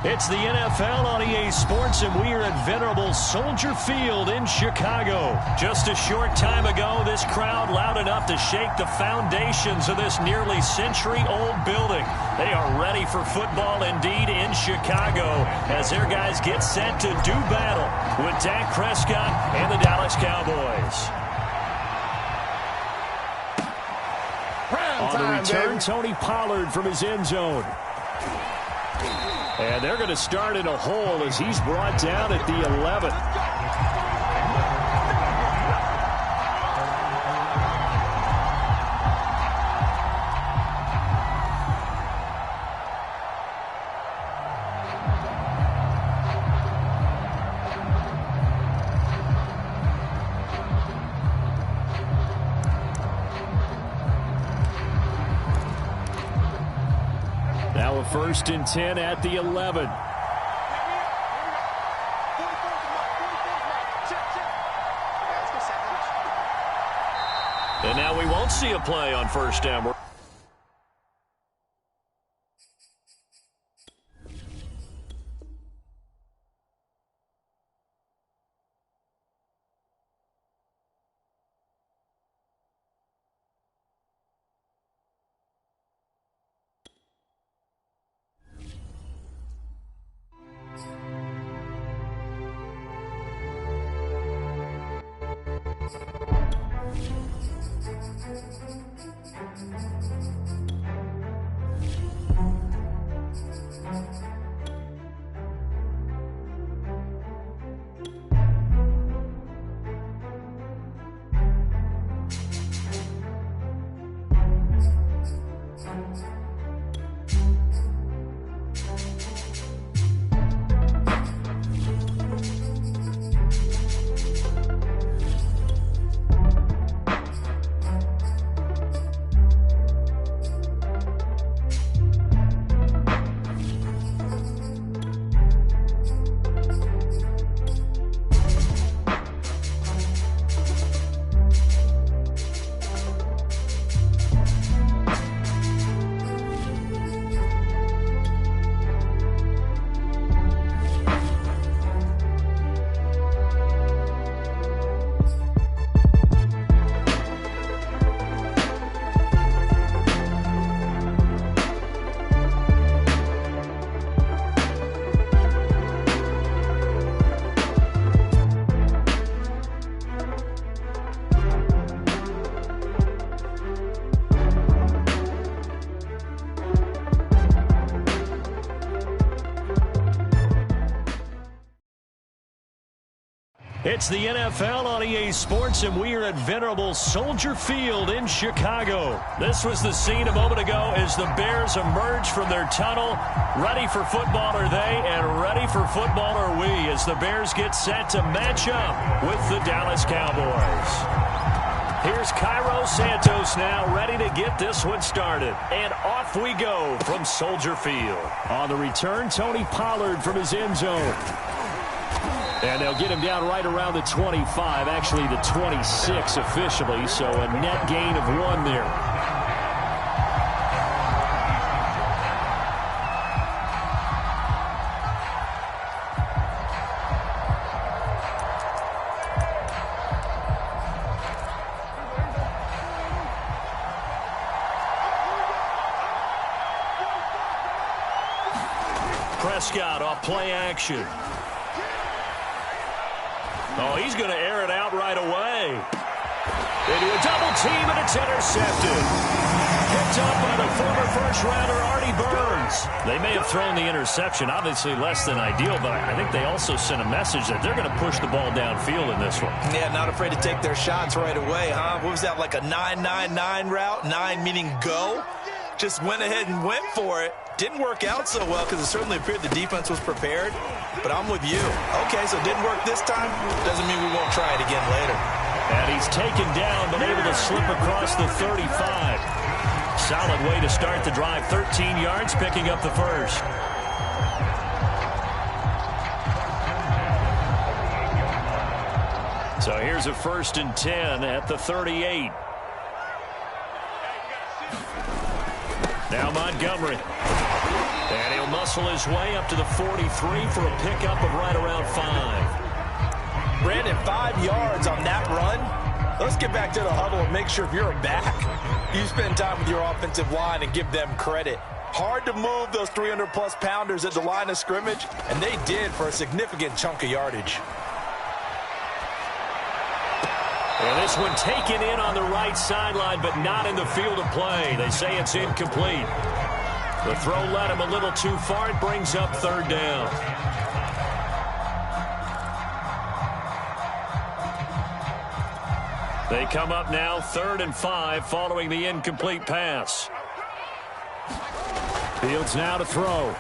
It's the NFL on EA Sports, and we are at venerable Soldier Field in Chicago. Just a short time ago, this crowd loud enough to shake the foundations of this nearly century-old building. They are ready for football indeed in Chicago as their guys get set to do battle with Dak Prescott and the Dallas Cowboys. On the return, Tony Pollard from his end zone. And they're going to start in a hole as he's brought down at the 11. Now a 1st and 10 at the 11. And now we won't see a play on 1st down. It's the NFL on EA Sports, and we are at venerable Soldier Field in Chicago. This was the scene a moment ago as the Bears emerged from their tunnel. Ready for football are they, and ready for football are we as the Bears get set to match up with the Dallas Cowboys. Here's Cairo Santos now ready to get this one started. And off we go from Soldier Field. On the return, Tony Pollard from his end zone. And they'll get him down right around the 25, actually the 26 officially, so a net gain of 1 there. Prescott off play action. Oh, he's going to air it out right away. They do a double team, and it's intercepted. Picked up by the former first-rounder, Artie Burns. They may have thrown the interception, obviously less than ideal, but I think they also sent a message that they're going to push the ball downfield in this one. Yeah, not afraid to take their shots right away, huh? What was that, like a 9-9-9 route? 9 meaning go? Just went ahead and went for it. Didn't work out so well because it certainly appeared the defense was prepared. But I'm with you. Okay, so it didn't work this time. Doesn't mean we won't try it again later. And he's taken down, but able to slip across the 35. Solid way to start the drive. 13 yards, picking up the first. So here's a 1st and 10 at the 38. Now Montgomery. And he'll muscle his way up to the 43 for a pickup of right around 5. Brandon, 5 yards on that run. Let's get back to the huddle and make sure if you're a back, you spend time with your offensive line and give them credit. Hard to move those 300-plus pounders at the line of scrimmage, and they did for a significant chunk of yardage. And this one taken in on the right sideline, but not in the field of play. They say it's incomplete. The throw led him a little too far. It brings up 3rd down. They come up now 3rd and 5 following the incomplete pass. Fields now to throw.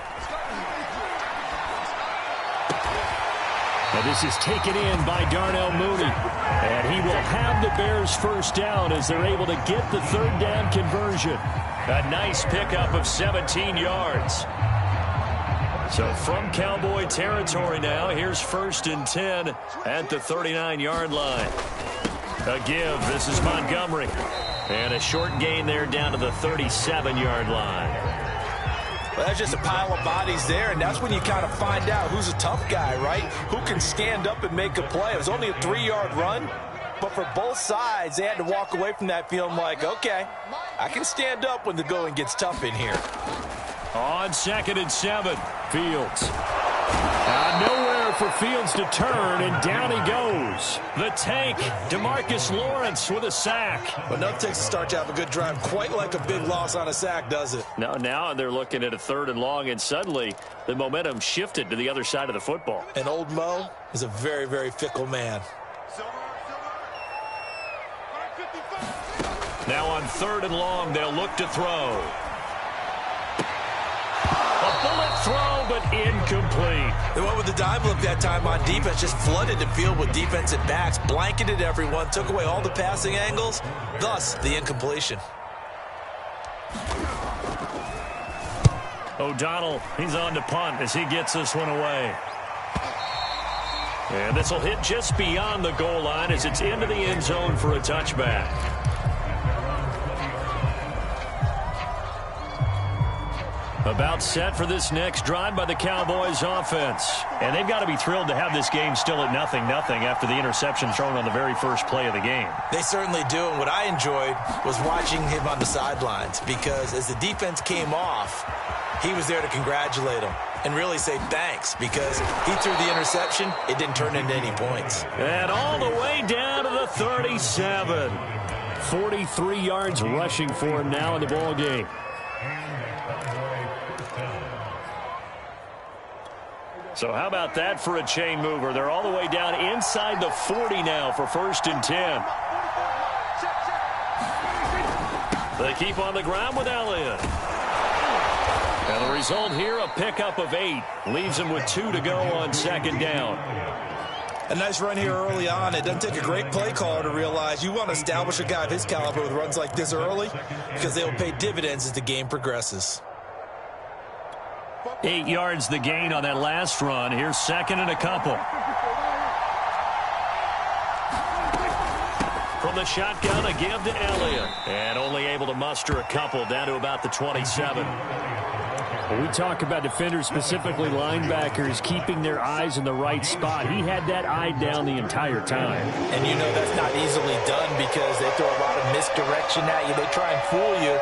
And this is taken in by Darnell Mooney. And he will have the Bears first down as they're able to get the 3rd down conversion. A nice pickup of 17 yards. So from Cowboy territory now, here's 1st and 10 at the 39-yard line. A give. This is Montgomery. And a short gain there down to the 37-yard line. Well, that's just a pile of bodies there, and that's when you kind of find out who's a tough guy, right? Who can stand up and make a play. It was only a 3-yard run, but for both sides, they had to walk away from that feeling like, okay, I can stand up when the going gets tough in here. On 2nd and 7, Fields. Nowhere for Fields to turn, and down he goes. The tank, DeMarcus Lawrence with a sack. But nothing takes a start to have a good drive quite like a big loss on a sack, does it? Now they're looking at a 3rd and long, and suddenly the momentum shifted to the other side of the football. And old Mo is a very, very fickle man. Now on 3rd and long, they'll look to throw. A bullet throw, but incomplete. They went with the dime look that time on defense, just flooded the field with defensive backs, blanketed everyone, took away all the passing angles, thus the incompletion. O'Donnell, he's on to punt as he gets this one away. And this will hit just beyond the goal line as it's into the end zone for a touchback. About set for this next drive by the Cowboys offense. And they've got to be thrilled to have this game still at 0-0 after the interception thrown on the very first play of the game. They certainly do, and what I enjoyed was watching him on the sidelines, because as the defense came off, he was there to congratulate them and really say thanks, because he threw the interception. It didn't turn into any points. And all the way down to the 37. 43 yards rushing for him now in the ball game. So how about that for a chain mover? They're all the way down inside the 40 now for 1st and 10. They keep on the ground with Elliott. And the result here, a pickup of 8. Leaves them with 2 to go on 2nd down. A nice run here early on. It doesn't take a great play caller to realize you want to establish a guy of his caliber with runs like this early, because they will pay dividends as the game progresses. 8 yards the gain on that last run. Here's 2nd and a couple. From the shotgun, a give to Elliott. And only able to muster a couple down to about the 27. When we talk about defenders, specifically linebackers, keeping their eyes in the right spot, he had that eye down the entire time. And you know that's not easily done, because they throw a lot of misdirection at you. They try and fool you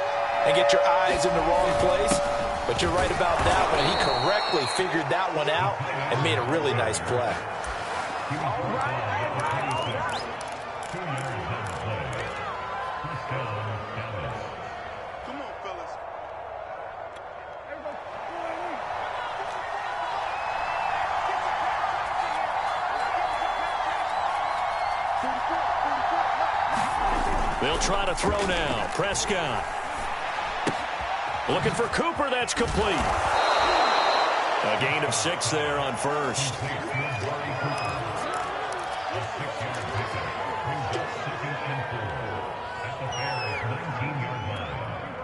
and get your eyes in the wrong place. But you're right about that one. He correctly figured that one out and made a really nice play. They'll try to throw now. Prescott. Looking for Cooper. That's complete. A gain of 6 there on 1st.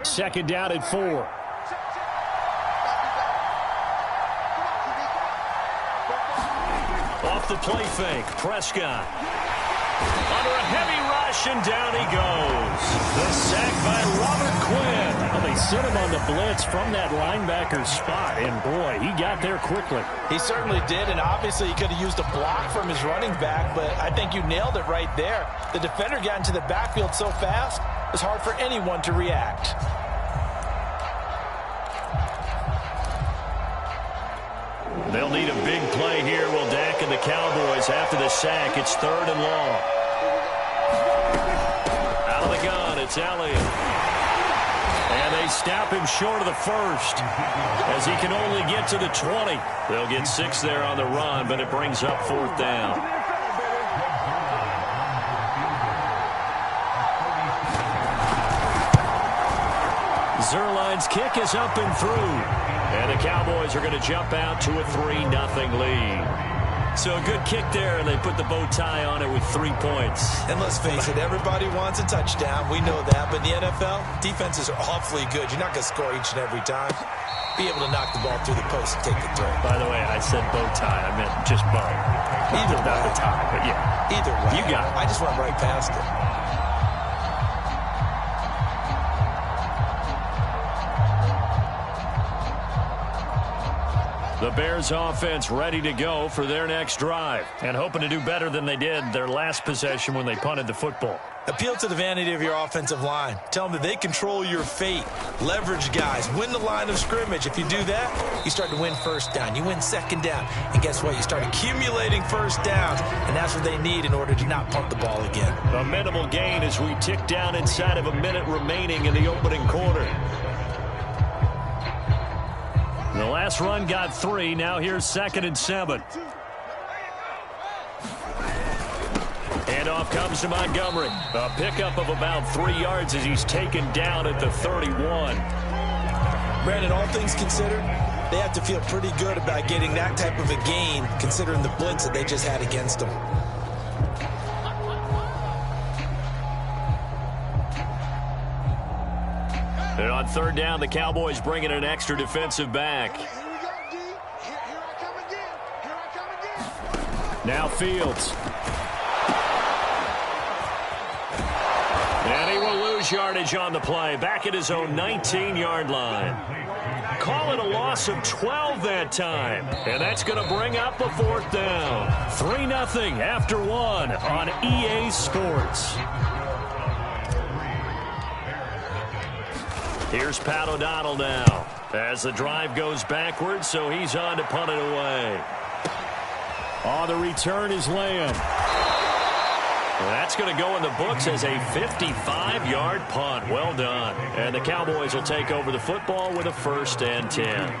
Second down at 4. Off the play fake. Prescott. Under a heavy rush, and down he goes. The sack by Robert Quinn. Well, they sent him on the blitz from that linebacker spot, and boy, he got there quickly. He certainly did, and obviously he could have used a block from his running back, but I think you nailed it right there. The defender got into the backfield so fast, it was hard for anyone to react. They'll need a big play here, will Dak and the Cowboys after the sack. It's 3rd and long. Out of the gun, it's Elliott. And they stop him short of the first as he can only get to the 20. They'll get 6 there on the run, but it brings up 4th down. Zerline's kick is up and through. And the Cowboys are going to jump out to a 3-0 lead. So a good kick there, and they put the bow tie on it with 3 points. And let's face it, everybody wants a touchdown. We know that. But in the NFL, defenses are awfully good. You're not going to score each and every time. Be able to knock the ball through the post and take the throw. By the way, I said bow tie. I meant just bow. Either way. Not the tie, but yeah. Either way. You got it. I just went right past it. The Bears offense ready to go for their next drive and hoping to do better than they did their last possession when they punted the football. Appeal to the vanity of your offensive line. Tell them that they control your fate. Leverage guys. Win the line of scrimmage. If you do that, you start to win first down. You win second down. And guess what? You start accumulating first downs. And that's what they need in order to not punt the ball again. A minimal gain as we tick down inside of a minute remaining in the opening quarter. The last run got 3. Now here's 2nd and 7. Handoff comes to Montgomery. A pickup of about 3 yards as he's taken down at the 31. Brandon, all things considered, they have to feel pretty good about getting that type of a gain considering the blitz that they just had against them. And on 3rd down, the Cowboys bring in an extra defensive back. Now Fields. And he will lose yardage on the play. Back at his own 19-yard line. Call it a loss of 12 that time. And that's going to bring up a 4th down. 3-0 after 1 on EA Sports. Here's Pat O'Donnell now as the drive goes backwards, so he's on to punt it away. On the return is Lamb. That's going to go in the books as a 55-yard punt. Well done. And the Cowboys will take over the football with a 1st and 10.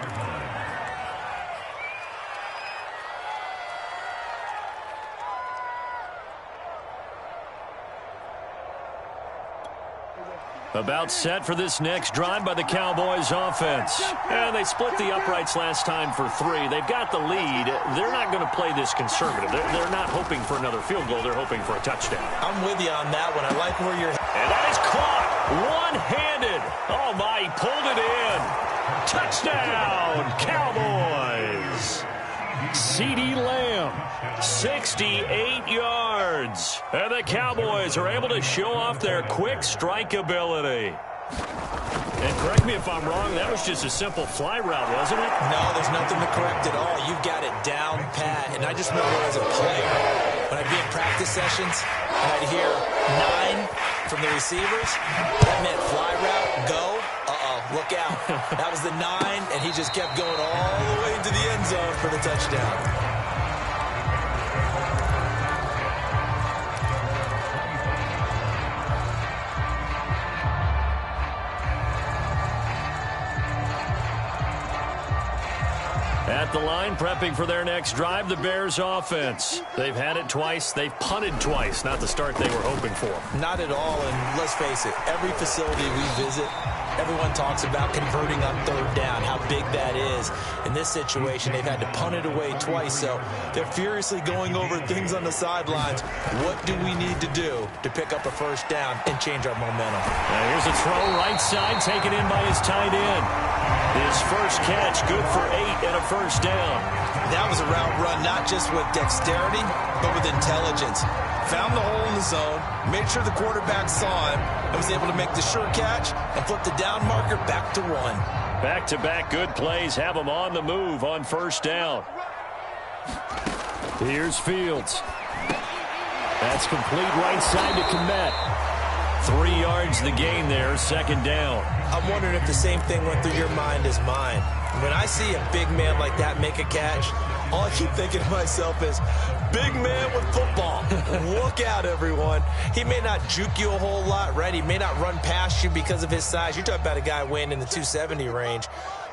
About set for this next drive by the Cowboys offense. And they split the uprights last time for 3. They've got the lead. They're not going to play this conservative. They're not hoping for another field goal. They're hoping for a touchdown. I'm with you on that one. I like where you're... And that is caught one-handed. Oh, my, he pulled it in. Touchdown, Cowboys. CeeDee Lamb, 68 yards. And the Cowboys are able to show off their quick strike ability. And correct me if I'm wrong, that was just a simple fly route, wasn't it? No, there's nothing to correct at all. You've got it down pat. And I just remember as a player, when I'd be in practice sessions, and I'd hear 9 from the receivers, that meant fly route, go. Look out. That was the 9, and he just kept going all the way into the end zone for the touchdown. At the line, prepping for their next drive, the Bears offense. They've had it twice. They've punted twice. Not the start they were hoping for. Not at all, and let's face it, every facility we visit, every Everyone talks about converting on third down, how big that is. In this situation, they've had to punt it away twice, so they're furiously going over things on the sidelines. What do we need to do to pick up a first down and change our momentum? Now here's a throw right side, taken in by his tight end. His first catch, good for 8 and a first down. That was a route run not just with dexterity, but with intelligence. Found the hole in the zone, made sure the quarterback saw him, and was able to make the sure catch and flip the down marker back to 1. Back-to-back good plays have him on the move on first down. Here's Fields. That's complete right side to Kmet. 3 yards the gain there, second down. I'm wondering if the same thing went through your mind as mine. When I see a big man like that make a catch, all I keep thinking to myself is, big man with football. Look out, everyone. He may not juke you a whole lot, right? He may not run past you because of his size. You're talking about a guy weighing in the 270 range.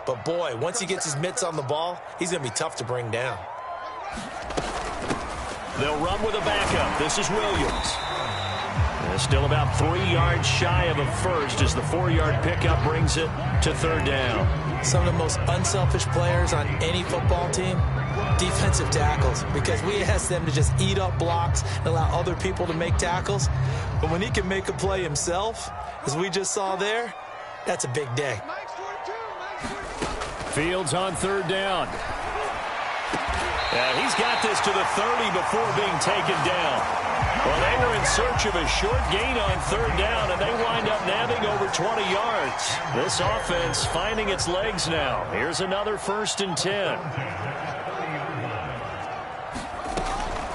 But, boy, once he gets his mitts on the ball, he's going to be tough to bring down. They'll run with a backup. This is Williams. Still about 3 yards shy of a first as the 4-yard pickup brings it to third down. Some of the most unselfish players on any football team, defensive tackles, because we ask them to just eat up blocks and allow other people to make tackles. But when he can make a play himself, as we just saw there, that's a big day. Fields on third down. He's got this to the 30 before being taken down. Well, they were in search of a short gain on third down, and they wind up nabbing over 20 yards. This offense finding its legs now. Here's another 1st and 10.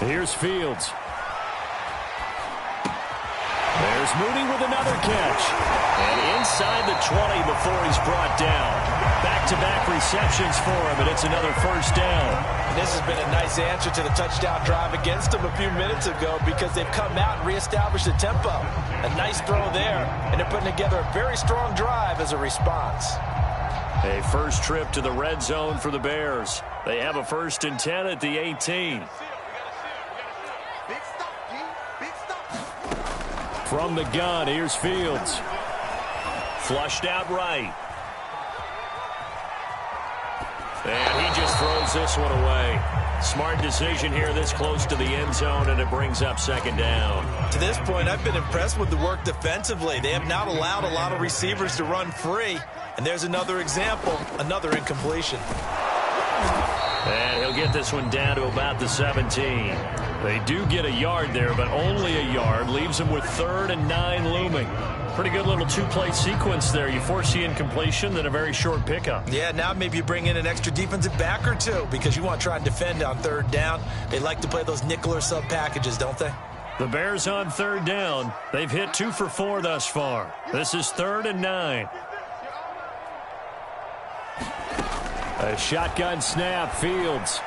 Here's Fields. There's Mooney with another catch. And inside the 20 before he's brought down. Back-to-back receptions for him, and it's another first down. And this has been a nice answer to the touchdown drive against them a few minutes ago because they've come out and reestablished the tempo. A nice throw there, and they're putting together a very strong drive as a response. A first trip to the red zone for the Bears. They have a 1st and 10 at the 18. From the gun, here's Fields. Flushed out right. And he just throws this one away. Smart decision here this close to the end zone, and it brings up second down. To this point, I've been impressed with the work defensively. They have not allowed a lot of receivers to run free. And there's another example, another incompletion. And he'll get this one down to about the 17. They do get a yard there, but only a yard. Leaves them with 3rd and 9 looming. Pretty good little 2-play sequence there. You force the incompletion, then a very short pickup. Yeah, now maybe you bring in an extra defensive back or two because you want to try and defend on third down. They like to play those nickel or sub packages, don't they? The Bears on third down. They've hit 2 for 4 thus far. This is 3rd and 9. A shotgun snap, Fields.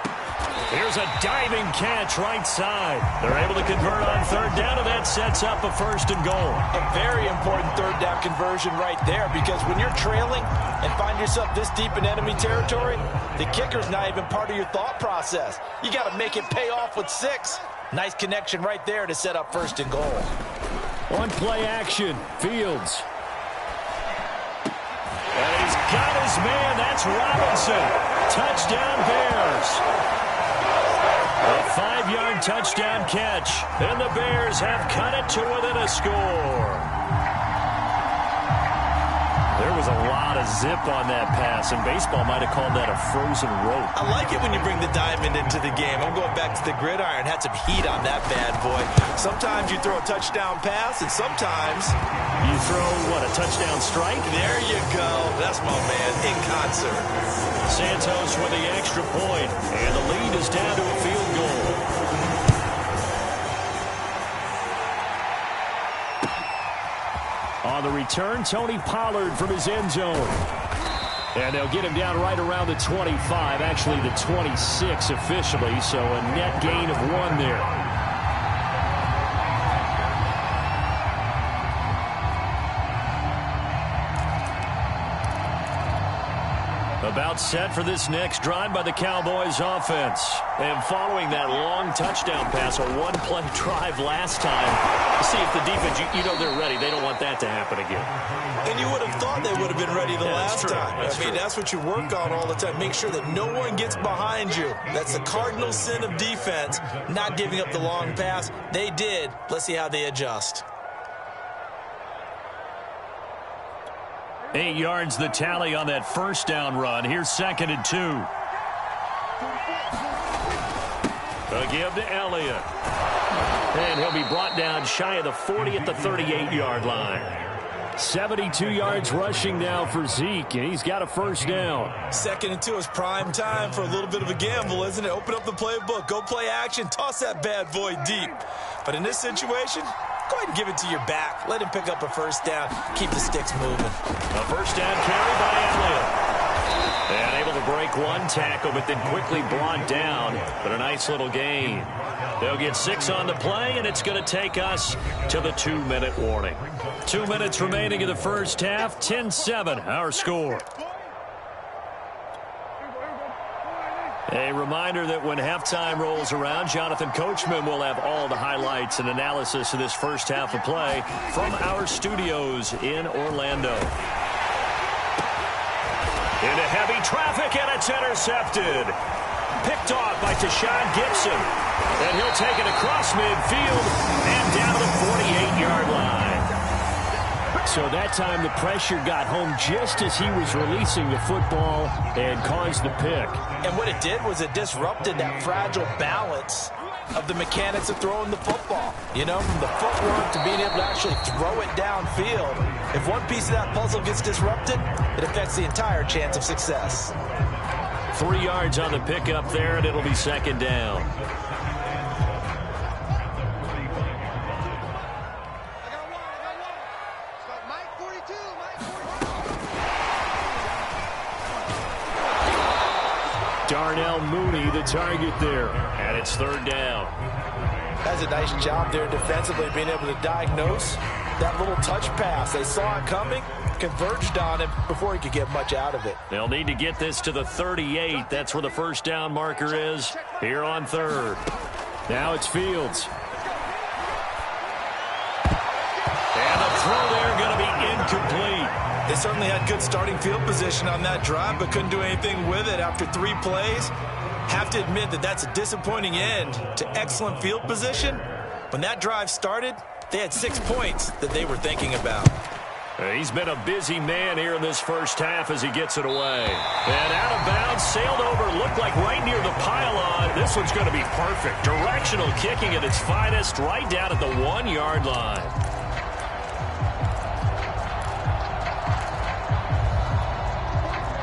Here's a diving catch right side. They're able to convert on third down, and that sets up a 1st and goal. A very important third down conversion right there because when you're trailing and find yourself this deep in enemy territory, the kicker's not even part of your thought process. You got to make it pay off with 6. Nice connection right there to set up 1st and goal. On play action, Fields. And he's got his man. That's Robinson. Touchdown Bears. A 5-yard touchdown catch. And the Bears have cut it to within a score. There was a lot of zip on that pass, and baseball might have called that a frozen rope. I like it when you bring the diamond into the game. I'm going back to the gridiron. Had some heat on that bad boy. Sometimes you throw a touchdown pass, and sometimes you throw, what, a touchdown strike? There you go. That's my man in concert. Santos with the extra point, and the lead is down to a field goal. On the return, Tony Pollard from his end zone. And they'll get him down right around the 25, actually the 26 officially, so a net gain of 1 there. About set for this next drive by the Cowboys offense. And following that long touchdown pass, a one-play drive last time. See if the defense, you know they're ready. They don't want that to happen again. And you would have thought they would have been ready the last time. I mean, that's what you work on all the time. Make sure that no one gets behind you. That's the cardinal sin of defense, not giving up the long pass. They did. Let's see how they adjust. 8 yards the tally on that first down run. Here's 2nd and 2. A give to Elliott. And he'll be brought down shy of the 40 at the 38-yard line. 72 yards rushing now for Zeke, and he's got a first down. 2nd and 2 is prime time for a little bit of a gamble, isn't it? Open up the playbook, go play action, toss that bad boy deep. But in this situation, go ahead and give it to your back. Let him pick up a first down. Keep the sticks moving. A first down carry by Elliott. And able to break one tackle, but then quickly brought down. But a nice little gain. They'll get 6 on the play, and it's going to take us to the 2-minute warning. 2 minutes remaining in the first half. 10-7, our score. A reminder that when halftime rolls around, Jonathan Coachman will have all the highlights and analysis of this first half of play from our studios in Orlando. Into heavy traffic, and it's intercepted. Picked off by Tashawn Gibson. And he'll take it across midfield and down to the 48-yard line. So that time the pressure got home just as he was releasing the football and caused the pick. And what it did was it disrupted that fragile balance of the mechanics of throwing the football. You know, from the footwork to being able to actually throw it downfield. If one piece of that puzzle gets disrupted, it affects the entire chance of success. 3 yards on the pickup there, and it'll be 2nd down. Darnell Mooney, the target there. And it's 3rd down. That's a nice job there defensively, being able to diagnose that little touch pass. They saw it coming, converged on him before he could get much out of it. They'll need to get this to the 38. That's where the first down marker is here on 3rd. Now it's Fields. And the throw there going to be incomplete. They certainly had good starting field position on that drive, but couldn't do anything with it after 3 plays. Have to admit that that's a disappointing end to excellent field position. When that drive started, they had 6 points that they were thinking about. He's been a busy man here in this first half as he gets it away. And out of bounds, sailed over, looked like right near the pylon. This one's going to be perfect. Directional kicking at its finest, right down at the 1-yard line.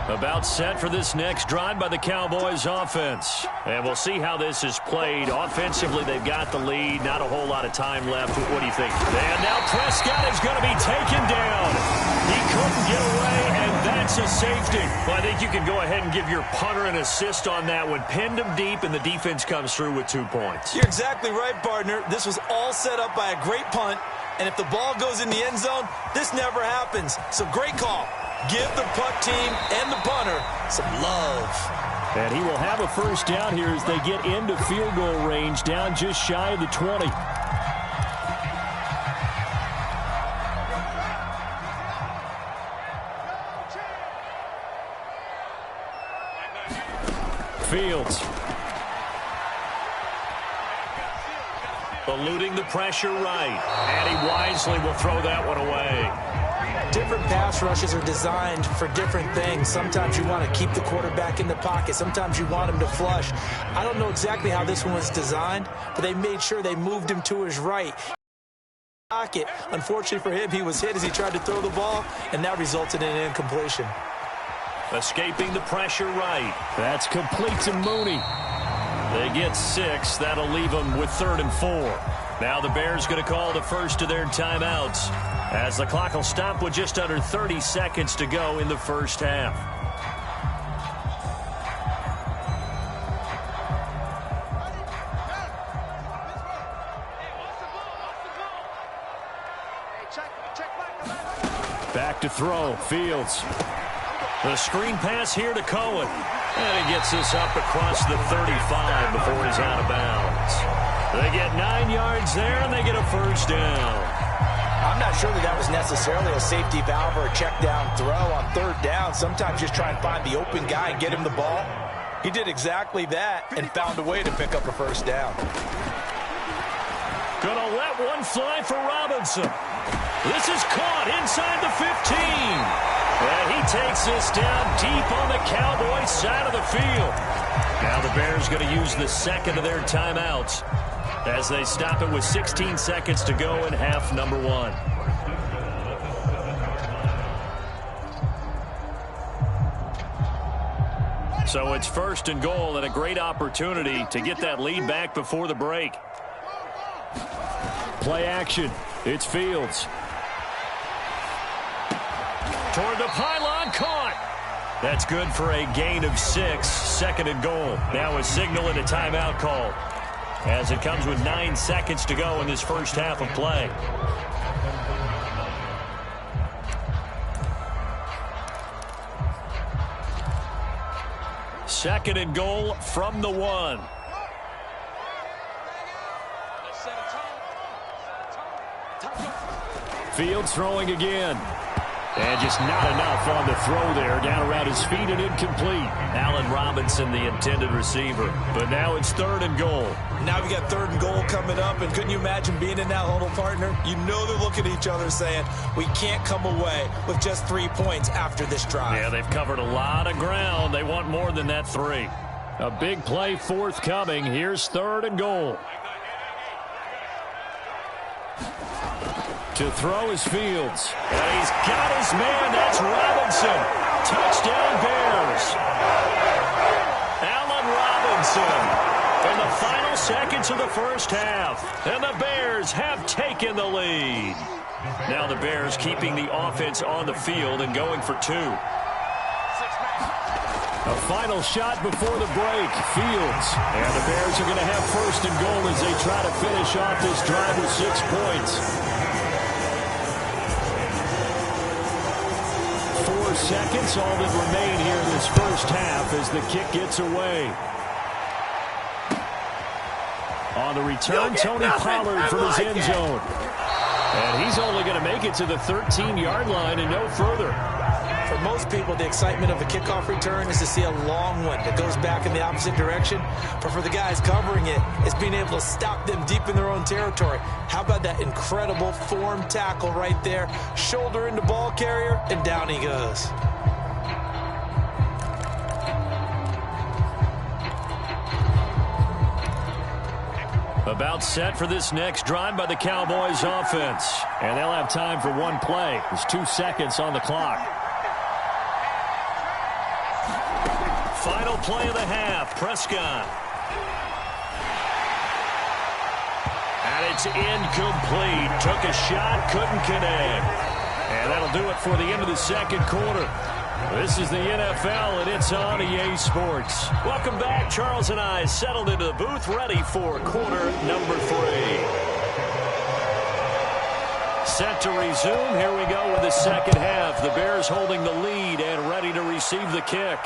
About set for this next drive by the Cowboys offense. And we'll see how this is played. Offensively, they've got the lead. Not a whole lot of time left. What do you think? And now Prescott is going to be taken down. He couldn't get away, and that's a safety. Well, I think you can go ahead and give your punter an assist on that one. Pinned him deep, and the defense comes through with 2 points. You're exactly right, partner. This was all set up by a great punt. And if the ball goes in the end zone, this never happens. So great call. Give the punt team and the punter some love. And he will have a first down here as they get into field goal range, down just shy of the 20. Fields. Eluding the pressure right. And he wisely will throw that one away. Different pass rushes are designed for different things. Sometimes you want to keep the quarterback in the pocket. Sometimes you want him to flush. I don't know exactly how this one was designed, but they made sure they moved him to his right. Pocket. Unfortunately for him, he was hit as he tried to throw the ball, and that resulted in an incompletion. Escaping the pressure right. That's complete to Mooney. They get 6. That'll leave them with 3rd and 4. Now the Bears going to call the first of their timeouts, as the clock will stop with just under 30 seconds to go in the first half. Back to throw. Fields. The screen pass here to Cohen. And he gets this up across the 35 before he's out of bounds. They get 9 yards there, and they get a first down. I'm not sure that was necessarily a safety valve or a check down throw on third down. Sometimes just try and find the open guy and get him the ball. He did exactly that and found a way to pick up a first down. Gonna let one fly for Robinson. This is caught inside the 15. And he takes this down deep on the Cowboys side of the field. Now the Bears going to use the second of their timeouts as they stop it with 16 seconds to go in half number 1. So it's first and goal and a great opportunity to get that lead back before the break. Play action. It's Fields. Toward the pylon, caught. That's good for a gain of 6, second and goal. Now a signal and a timeout call as it comes with 9 seconds to go in this first half of play. Second and goal from the 1. Fields throwing again. And just not enough on the throw there. Down around his feet and incomplete. Allen Robinson, the intended receiver. But now it's third and goal. Now we got third and goal coming up. And couldn't you imagine being in that huddle, partner? You know they're looking at each other saying, we can't come away with just 3 points after this drive. Yeah, they've covered a lot of ground. They want more than that 3. A big play forthcoming. Here's third and goal. To throw is Fields. And he's got his man. That's Robinson. Touchdown Bears. Allen Robinson in the final seconds of the first half. And the Bears have taken the lead. Now the Bears keeping the offense on the field and going for 2. A final shot before the break. Fields. And the Bears are going to have first and goal as they try to finish off this drive with 6 points. 4 seconds, all that remain here in this first half as the kick gets away. On the return, Tony Pollard from his end zone. And he's only going to make it to the 13-yard line and no further. For most people, the excitement of a kickoff return is to see a long one that goes back in the opposite direction. But for the guys covering it, it's being able to stop them deep in their own territory. How about that incredible form tackle right there? Shoulder into ball carrier, and down he goes. About set for this next drive by the Cowboys offense. And they'll have time for one play. There's 2 seconds on the clock. Final play of the half. Prescott. And it's incomplete. Took a shot, couldn't connect. And that'll do it for the end of the second quarter. This is the NFL, and it's on EA Sports. Welcome back. Charles and I settled into the booth, ready for quarter number 3. Set to resume. Here we go with the second half. The Bears holding the lead and ready to receive the kick.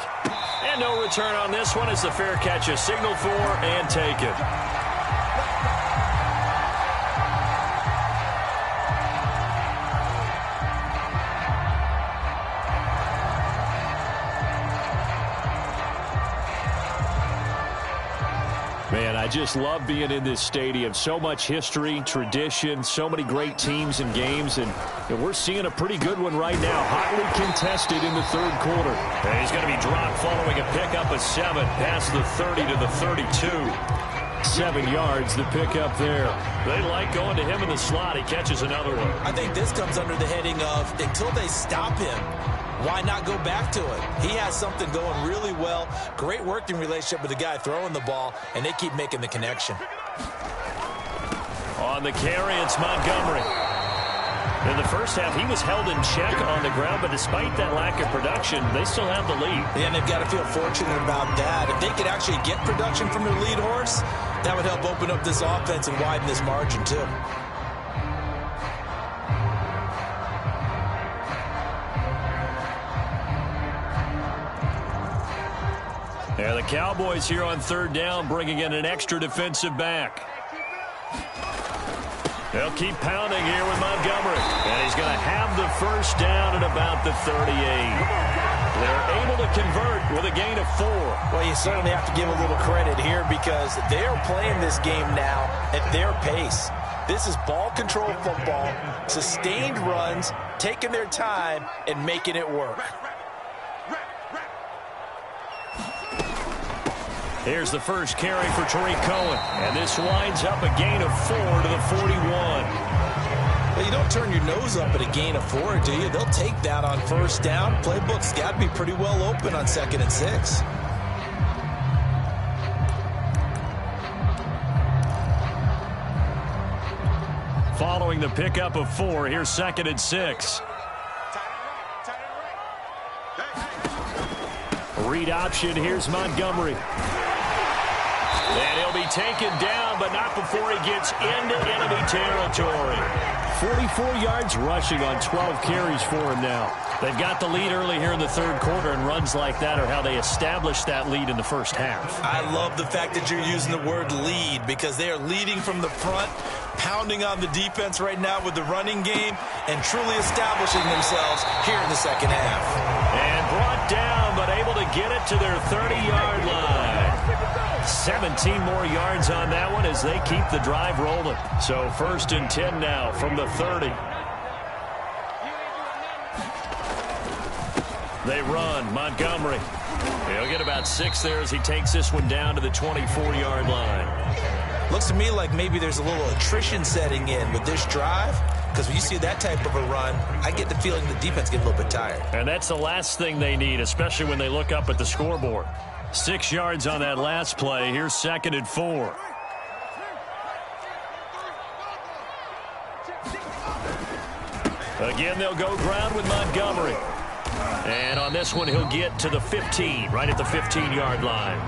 And no return on this one as the fair catch is signaled for and taken. Man, I just love being in this stadium. So much history, tradition, so many great teams and games, and we're seeing a pretty good one right now. Hotly contested in the third quarter. And he's going to be dropped following a pickup of 7 past the 30 to the 32. 7 yards, the pickup there. They like going to him in the slot. He catches another one. I think this comes under the heading of until they stop him, why not go back to it? He has something going really well. Great working relationship with the guy throwing the ball, and they keep making the connection. On the carry, it's Montgomery. In the first half, he was held in check on the ground, but despite that lack of production, they still have the lead. And they've got to feel fortunate about that. If they could actually get production from their lead horse, that would help open up this offense and widen this margin, too. And the Cowboys here on third down, bringing in an extra defensive back. They'll keep pounding here with Montgomery. And he's going to have the first down at about the 38. They're able to convert with a gain of 4. Well, you certainly have to give a little credit here because they're playing this game now at their pace. This is ball control football, sustained runs, taking their time, and making it work. Here's the first carry for Tariq Cohen. And this winds up a gain of 4 to the 41. Well, you don't turn your nose up at a gain of 4, do you? They'll take that on first down. Playbook's got to be pretty well open on 2nd and 6. Following the pickup of 4, here's 2nd and 6. Read option, here's Montgomery. And he'll be taken down, but not before he gets into enemy territory. 44 yards rushing on 12 carries for him now. They've got the lead early here in the third quarter, and runs like that are how they established that lead in the first half. I love the fact that you're using the word lead because they are leading from the front, pounding on the defense right now with the running game, and truly establishing themselves here in the second half. And brought down, but able to get it to their 30-yard line. 17 more yards on that one as they keep the drive rolling. So 1st and 10 now from the 30. They run. Montgomery. He'll get about 6 there as he takes this one down to the 24-yard line. Looks to me like maybe there's a little attrition setting in with this drive, because when you see that type of a run, I get the feeling the defense gets a little bit tired. And that's the last thing they need, especially when they look up at the scoreboard. 6 yards on that last play. Here's 2nd and 4. Again, they'll go ground with Montgomery. And on this one, he'll get to the 15, right at the 15-yard line.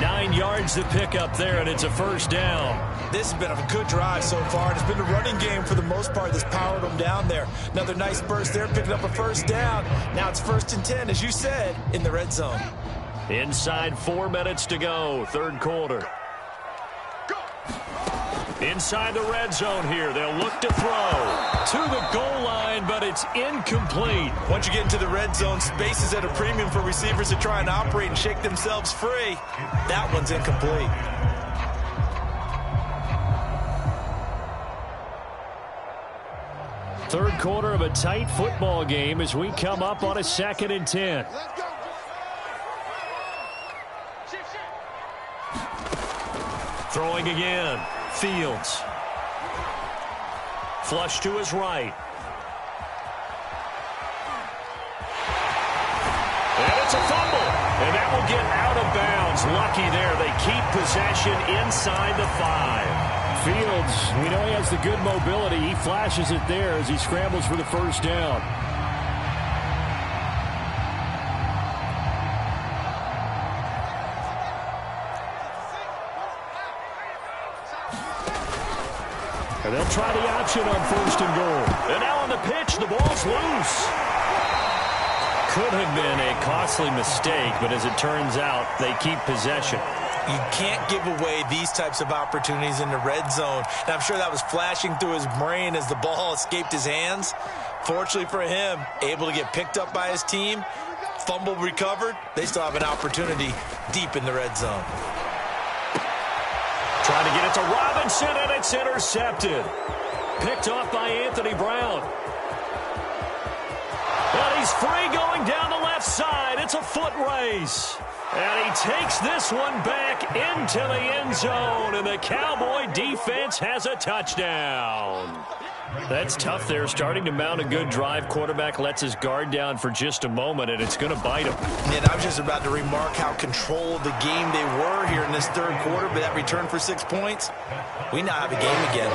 9 yards to pick up there, and it's a first down. This has been a good drive so far. It's been a running game for the most part that's powered them down there. Another nice burst there, picking up a first down. Now it's 1st and 10, as you said, in the red zone. Inside 4 minutes to go, third quarter. Inside the red zone here. They'll look to throw to the goal line, but it's incomplete. Once you get into the red zone, space is at a premium for receivers to try and operate and shake themselves free. That one's incomplete. Third quarter of a tight football game as we come up on a 2nd and 10. Throwing again. Fields. Flush to his right. And it's a fumble. And that will get out of bounds. Lucky there. They keep possession inside the 5. Fields, we know he has the good mobility. He flashes it there as he scrambles for the first down. And they'll try the option on 1st and goal. And now on the pitch, the ball's loose. Could have been a costly mistake, but as it turns out, they keep possession. You can't give away these types of opportunities in the red zone. Now, I'm sure that was flashing through his brain as the ball escaped his hands. Fortunately for him, able to get picked up by his team, fumble recovered. They still have an opportunity deep in the red zone. Trying to get it to Robinson, and it's intercepted. Picked off by Anthony Brown. And he's free going down the left side. It's a foot race. And he takes this one back into the end zone, and the Cowboy defense has a touchdown. That's tough there, starting to mount a good drive. Quarterback lets his guard down for just a moment, and it's going to bite him. And I was just about to remark how controlled the game they were here in this third quarter, but that return for 6 points, we now have a game again.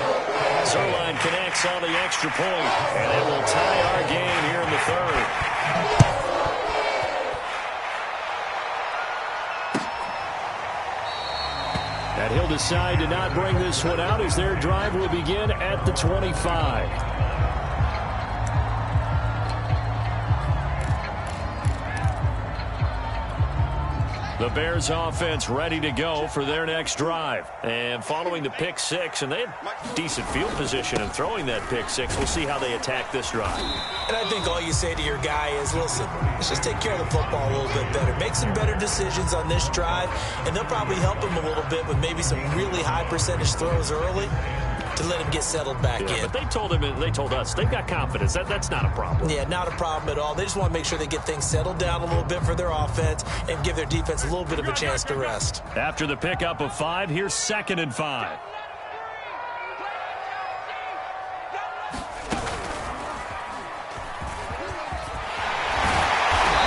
Zerline connects on the extra point, and it will tie our game here in the third. And he'll decide to not bring this one out as their drive will begin at the 25. The Bears offense ready to go for their next drive. And following the pick six, and they had decent field position in throwing that pick six. We'll see how they attack this drive. And I think all you say to your guy is, listen, let's just take care of the football a little bit better. Make some better decisions on this drive, and they'll probably help him a little bit with maybe some really high percentage throws early to let him get settled back in. But they told us they've got confidence. That's not a problem. Yeah, not a problem at all. They just want to make sure they get things settled down a little bit for their offense and give their defense a little bit of a chance to rest. After the pickup of 5, here's 2nd and 5.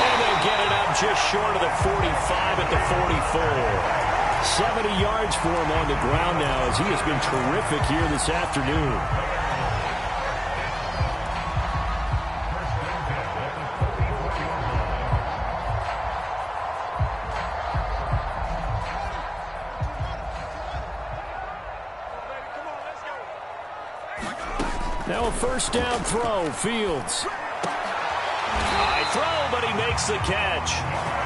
And they get it up just short of the 45 at the 44. 70 yards for him on the ground now as he has been terrific here this afternoon. Now a first down throw, Fields. High throw, but he makes the catch.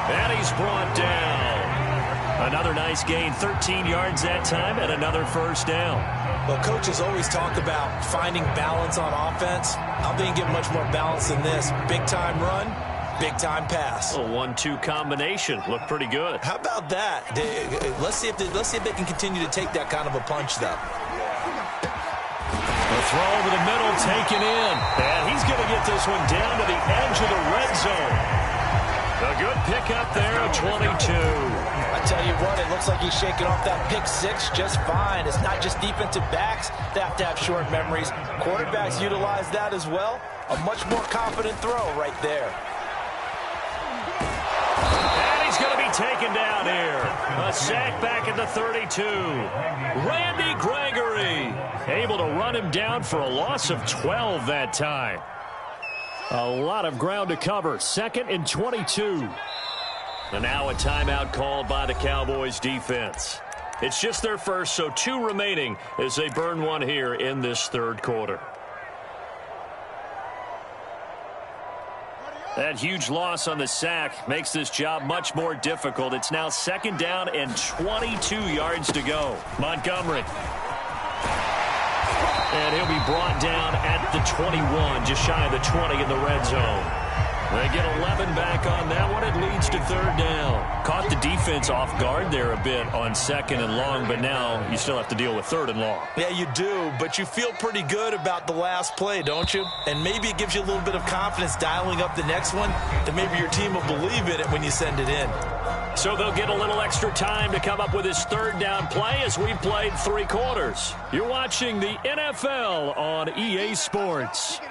And he's brought down. Another nice gain, 13 yards that time, and another first down. Well, coaches always talk about finding balance on offense. I don't think you get much more balance than this. Big-time run, big-time pass. A 1-2 combination. Looked pretty good. How about that? Let's see if they can continue to take that kind of a punch, though. The throw over the middle, taken in. And he's going to get this one down to the edge of the red zone. A good pickup there at 22. I tell you what, it looks like he's shaking off that pick six just fine. It's not just defensive backs that have to have short memories. Quarterbacks utilize that as well. A much more confident throw right there. And he's going to be taken down here. A sack back at the 32. Randy Gregory able to run him down for a loss of 12 that time. A lot of ground to cover. 2nd and 22. And now a timeout called by the Cowboys defense. It's just their first, so 2 remaining as they burn one here in this third quarter. That huge loss on the sack makes this job much more difficult. It's now 2nd down and 22 yards to go. Montgomery. And he'll be brought down at the 21, just shy of the 20 in the red zone. They get 11 back on that one. It leads to 3rd down. Caught the defense off guard there a bit on 2nd and long, but now you still have to deal with 3rd and long. Yeah, you do, but you feel pretty good about the last play, don't you? And maybe it gives you a little bit of confidence dialing up the next one, that maybe your team will believe in it when you send it in. So they'll get a little extra time to come up with his 3rd down play as we played 3 quarters. You're watching the NFL on EA Sports.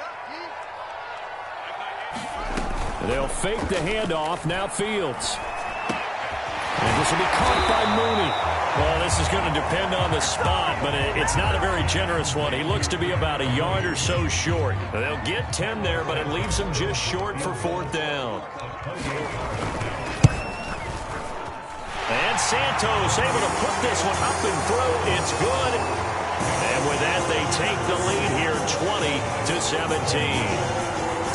They'll fake the handoff. Now Fields. And this will be caught by Mooney. Well, this is going to depend on the spot, but it's not a very generous one. He looks to be about a yard or so short. They'll get 10 there, but it leaves him just short for 4th down. And Santos able to put this one up and through. It's good. And with that, they take the lead here 20-17.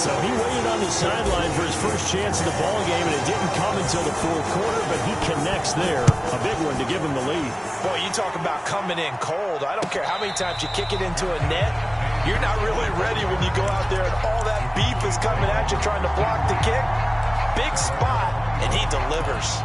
So he waited on the sideline for his first chance of the ball game, and it didn't come until the 4th quarter, but he connects there. A big one to give him the lead. Boy, you talk about coming in cold. I don't care how many times you kick it into a net. You're not really ready when you go out there and all that beef is coming at you trying to block the kick. Big spot, and he delivers.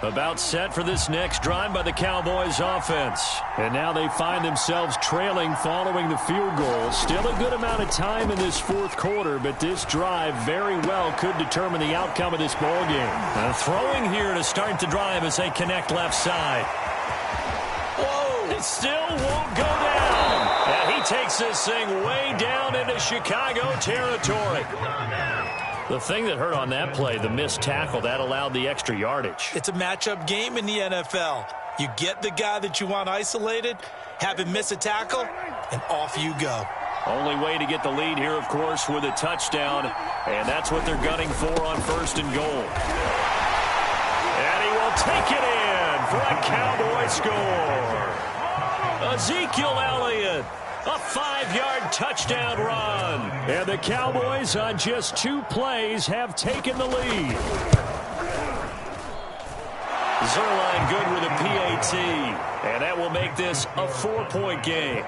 About set for this next drive by the Cowboys offense. And now they find themselves trailing following the field goal. Still a good amount of time in this 4th quarter, but this drive very well could determine the outcome of this ball game. Throwing here to start the drive as they connect left side. Whoa! It still won't go down. And he takes this thing way down into Chicago territory. The thing that hurt on that play, the missed tackle, that allowed the extra yardage. It's a matchup game in the NFL. You get the guy that you want isolated, have him miss a tackle, and off you go. Only way to get the lead here, of course, with a touchdown, and that's what they're gunning for on 1st and goal. And he will take it in for a Cowboy score. Ezekiel Elliott, a 5-yard touchdown run. And the Cowboys on just 2 plays have taken the lead. Zerline good with a PAT, and that will make this a 4-point game.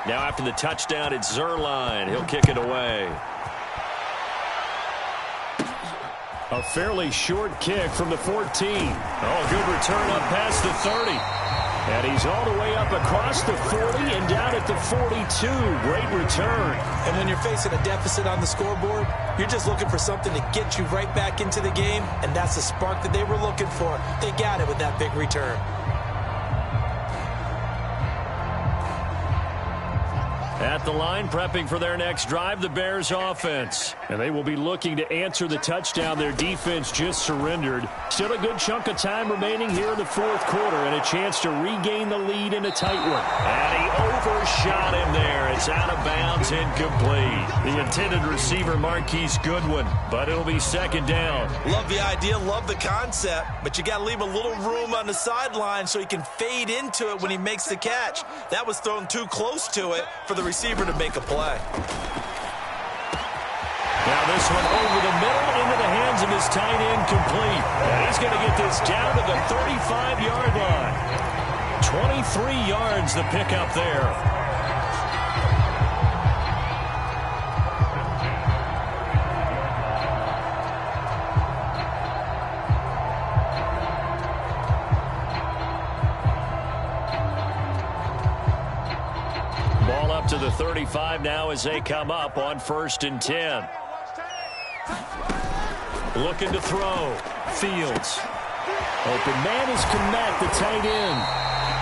Now after the touchdown, it's Zerline. He'll kick it away. A fairly short kick from the 14. Oh, good return up past the 30. And he's all the way up across the 40 and down at the 42. Great return. And when you're facing a deficit on the scoreboard, you're just looking for something to get you right back into the game, and that's the spark that they were looking for. They got it with that big return. At the line, prepping for their next drive, the Bears offense. And they will be looking to answer the touchdown their defense just surrendered. Still a good chunk of time remaining here in the 4th quarter and a chance to regain the lead in a tight one. And he overshot him there. It's out of bounds, incomplete. The intended receiver, Marquise Goodwin, but it'll be 2nd down. Love the idea, love the concept, but you got to leave a little room on the sideline so he can fade into it when he makes the catch. That was thrown too close to it for the receiver to make a play. Now this one over the middle into the hands of his tight end, complete. And he's going to get this down to the 35-yard line. 23 yards the pickup there. Ball up to the 35 now as they come up on 1st and 10. Looking to throw. Fields. Open man is Kmet, the tight end.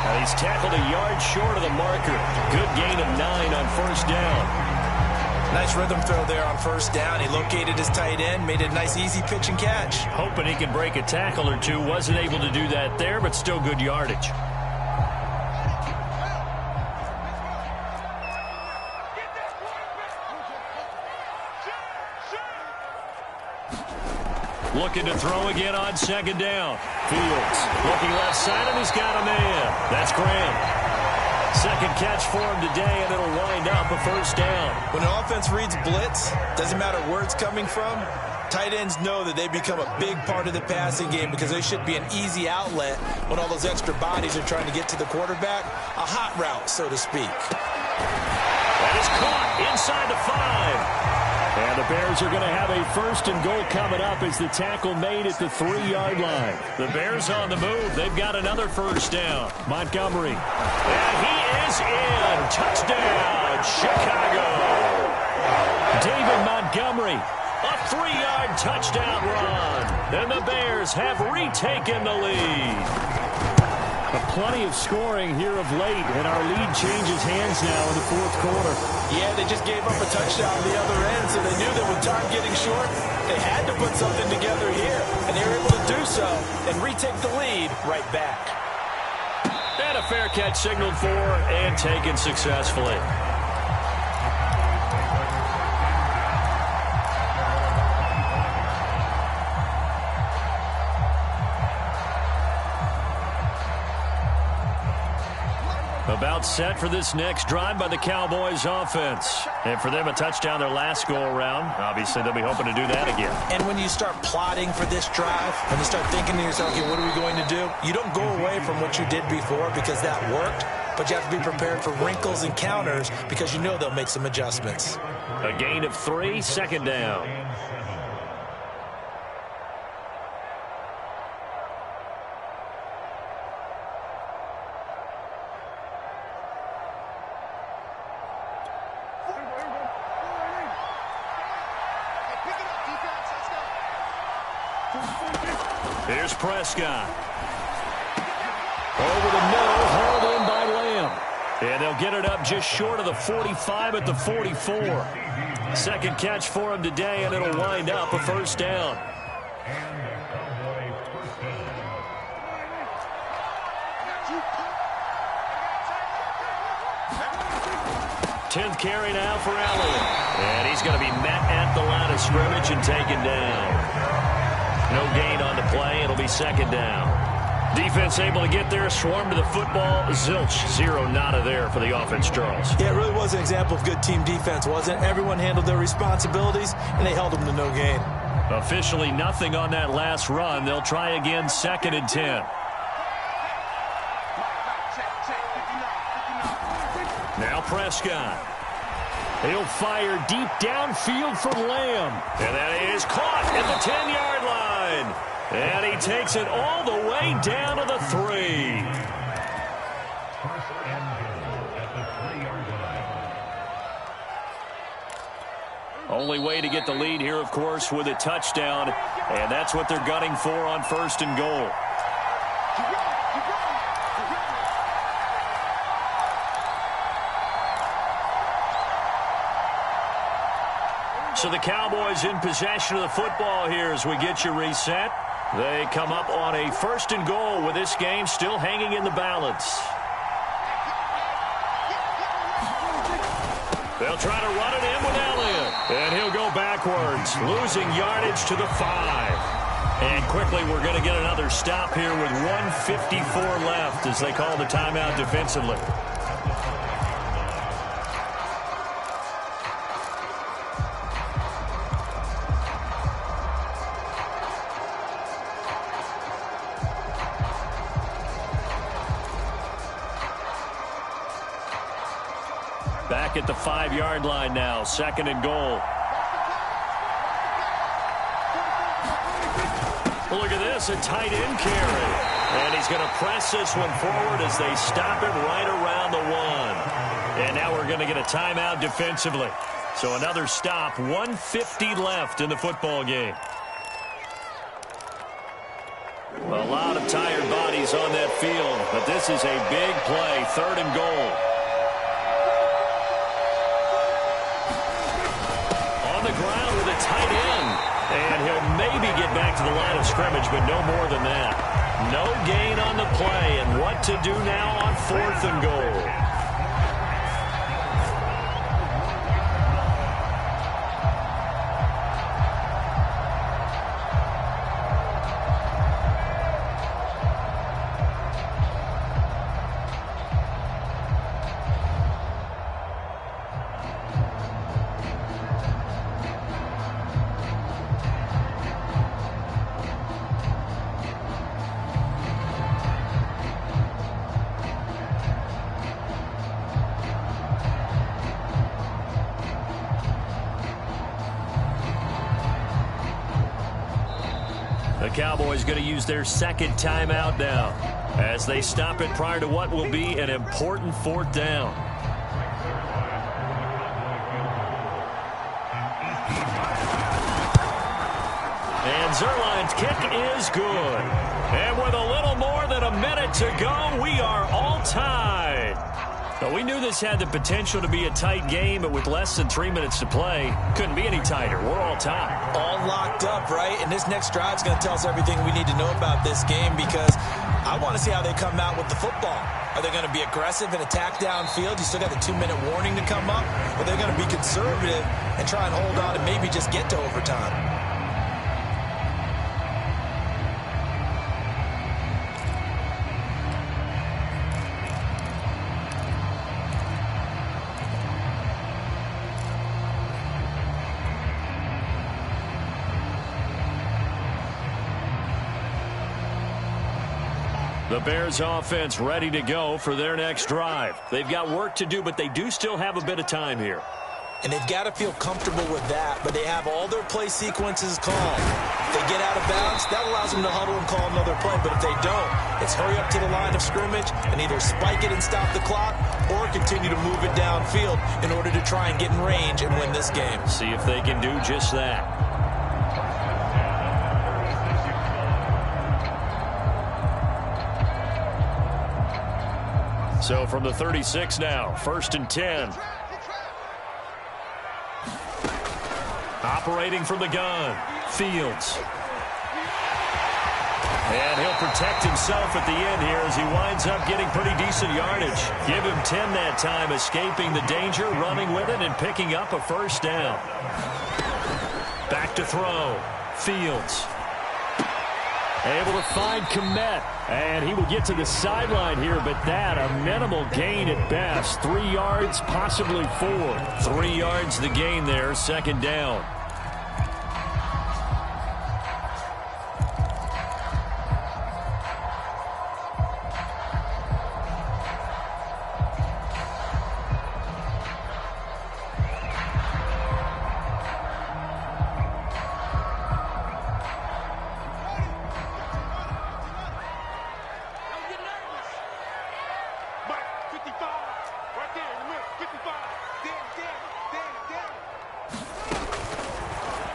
And he's tackled a yard short of the marker. Good gain of 9 on 1st down. Nice rhythm throw there on 1st down. He located his tight end, made a nice easy pitch and catch. Hoping he can break a tackle or two. Wasn't able to do that there, but still good yardage. Looking to throw again on 2nd down. Fields looking left side, and he's got a man. That's Graham. 2nd catch for him today, and it'll wind up a 1st down. When an offense reads blitz, doesn't matter where it's coming from, tight ends know that they become a big part of the passing game because they should be an easy outlet when all those extra bodies are trying to get to the quarterback. A hot route, so to speak. That is caught inside the 5. And the Bears are going to have a 1st and goal coming up as the tackle made at the 3-yard line. The Bears on the move. They've got another 1st down. Montgomery. And he is in. Touchdown, Chicago. David Montgomery. A 3-yard touchdown run. And the Bears have retaken the lead. Plenty of scoring here of late, and our lead changes hands now in the 4th quarter. Yeah, they just gave up a touchdown on the other end, so they knew that with time getting short, they had to put something together here, and they were able to do so and retake the lead right back. And a fair catch signaled for and taken successfully. About set for this next drive by the Cowboys offense. And for them, a touchdown their last go-around. Obviously, they'll be hoping to do that again. And when you start plotting for this drive, when you start thinking to yourself, okay, what are we going to do? You don't go away from what you did before because that worked, but you have to be prepared for wrinkles and counters because you know they'll make some adjustments. A gain of 3, 2nd down. Here's Prescott. Over the middle, hauled in by Lamb. And they'll get it up just short of the 45 at the 44. 2nd catch for him today, and it'll wind up a 1st down. 10th carry now for Elliott. And he's going to be met at the line of scrimmage and taken down. No gain on the play. It'll be second down. Defense able to get there, swarm to the football. Zilch, 0 nada there for the offense, Charles. Yeah, it really was an example of good team defense, wasn't it? Everyone handled their responsibilities, and they held them to no gain. Officially nothing on that last run. They'll try again, 2nd and 10. Now Prescott. He'll fire deep downfield for Lamb. And that is caught at the 10-yard line. And he takes it all the way down to the 3. Only way to get the lead here, of course, with a touchdown. And that's what they're gunning for on 1st and goal. So the Cowboys in possession of the football here as we get you reset. They come up on a 1st and goal with this game still hanging in the balance. They'll try to run it in with Elliott. And he'll go backwards, losing yardage to the 5. And quickly we're going to get another stop here with 1:54 left as they call the timeout defensively. Back at the 5-yard line now, 2nd and goal. Look at this, a tight end carry. And he's going to press this one forward as they stop it right around the 1. And now we're going to get a timeout defensively. So another stop, 1:50 left in the football game. A lot of tired bodies on that field, but this is a big play, 3rd and goal. Ground with a tight end, and he'll maybe get back to the line of scrimmage, but no more than that. No gain on the play, and what to do now on 4th and goal. The Cowboys going to use their 2nd timeout now as they stop it prior to what will be an important 4th down. And Zerline's kick is good. And with a little more than a minute to go, we are all tied. But we knew this had the potential to be a tight game, but with less than 3 minutes to play, couldn't be any tighter. We're all tied. All locked up, right? And this next drive is going to tell us everything we need to know about this game because I want to see how they come out with the football. Are they going to be aggressive and attack downfield? You still got the 2-minute warning to come up. Or they're going to be conservative and try and hold on and maybe just get to overtime. The Bears offense ready to go for their next drive. They've got work to do, but they do still have a bit of time here. And they've got to feel comfortable with that, but they have all their play sequences called. If they get out of bounds, that allows them to huddle and call another play. But if they don't, it's hurry up to the line of scrimmage and either spike it and stop the clock or continue to move it downfield in order to try and get in range and win this game. See if they can do just that. So from the 36 now, 1st and 10. Operating from the gun, Fields. And he'll protect himself at the end here as he winds up getting pretty decent yardage. Give him 10 that time, escaping the danger, running with it, and picking up a first down. Back to throw. Fields. Able to find Kmet. And he will get to the sideline here, but that a minimal gain at best. 3 yards, possibly 4. 3 yards the gain there, second down.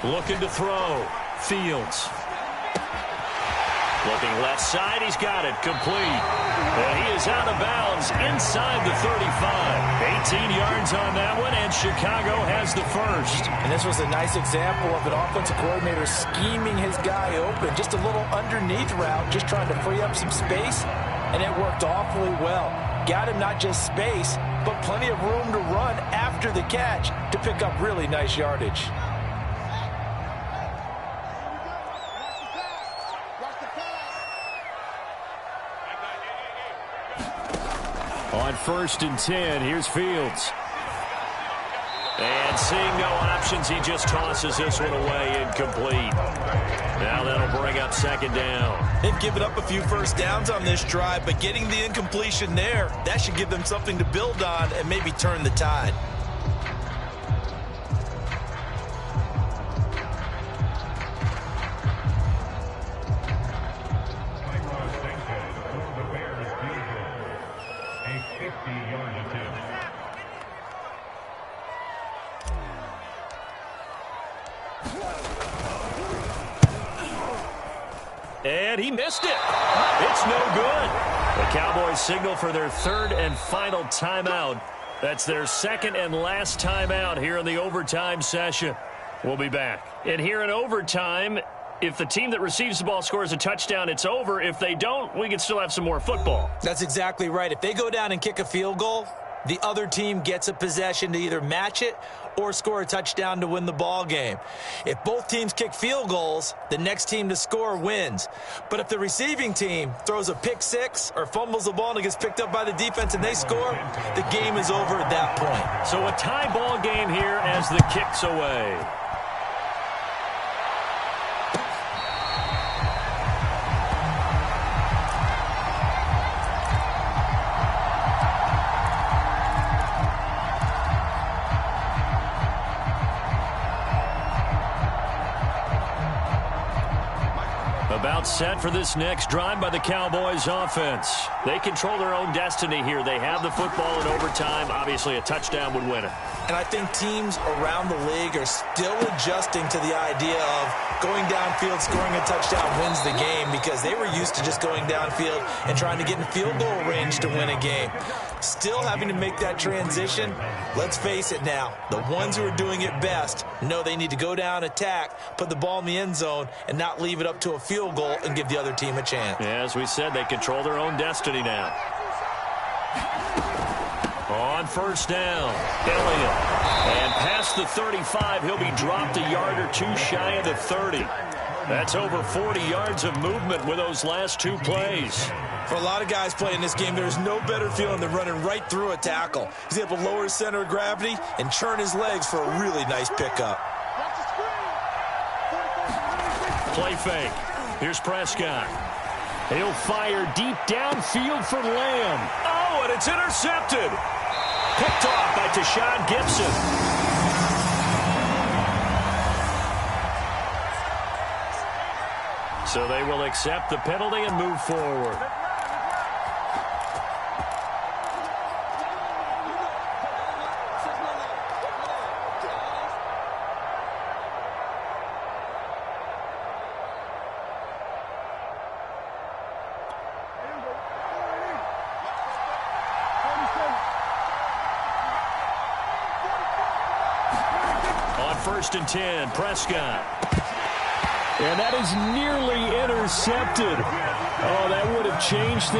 Looking to throw. Fields. Looking left side. He's got it. Complete. And he is out of bounds inside the 35. 18 yards on that one, and Chicago has the first. And this was a nice example of an offensive coordinator scheming his guy open. Just a little underneath route, just trying to free up some space, and it worked awfully well. Got him not just space, but plenty of room to run after the catch to pick up really nice yardage. On 1st and 10, here's Fields. And seeing no options, he just tosses this one away, incomplete. Now that'll bring up second down. They've given up a few first downs on this drive, but getting the incompletion there, that should give them something to build on and maybe turn the tide. And he missed it. It's no good. The Cowboys signal for their 3rd and final timeout. That's their 2nd and last timeout here in the overtime session. We'll be back. And here in overtime, if the team that receives the ball scores a touchdown, it's over. If they don't, we can still have some more football. That's exactly right. If they go down and kick a field goal, the other team gets a possession to either match it or score a touchdown to win the ball game. If both teams kick field goals, the next team to score wins. But if the receiving team throws a pick six or fumbles the ball and it gets picked up by the defense and they score, the game is over at that point. So a tie ball game here as the kick's away. About set for this next drive by the Cowboys offense. They control their own destiny here. They have the football in overtime. Obviously, a touchdown would win it. And I think teams around the league are still adjusting to the idea of going downfield, scoring a touchdown wins the game, because they were used to just going downfield and trying to get in field goal range to win a game. Still having to make that transition. Let's face it now, the ones who are doing it best know they need to go down, attack, put the ball in the end zone, and not leave it up to a field goal and give the other team a chance. Yeah, as we said, they control their own destiny now. On first down, Elliott. And past the 35, he'll be dropped a yard or two shy of the 30. That's over 40 yards of movement with those last two plays. For a lot of guys playing this game, there's no better feeling than running right through a tackle. He's able to lower his center of gravity and churn his legs for a really nice pickup. Play fake. Here's Prescott. He'll fire deep downfield for Lamb. Oh, and it's intercepted. Picked off by Tashawn Gibson. So they will accept the penalty and move forward. On 1st and 10, Prescott. And that is nearly intercepted. Oh, that would have changed things.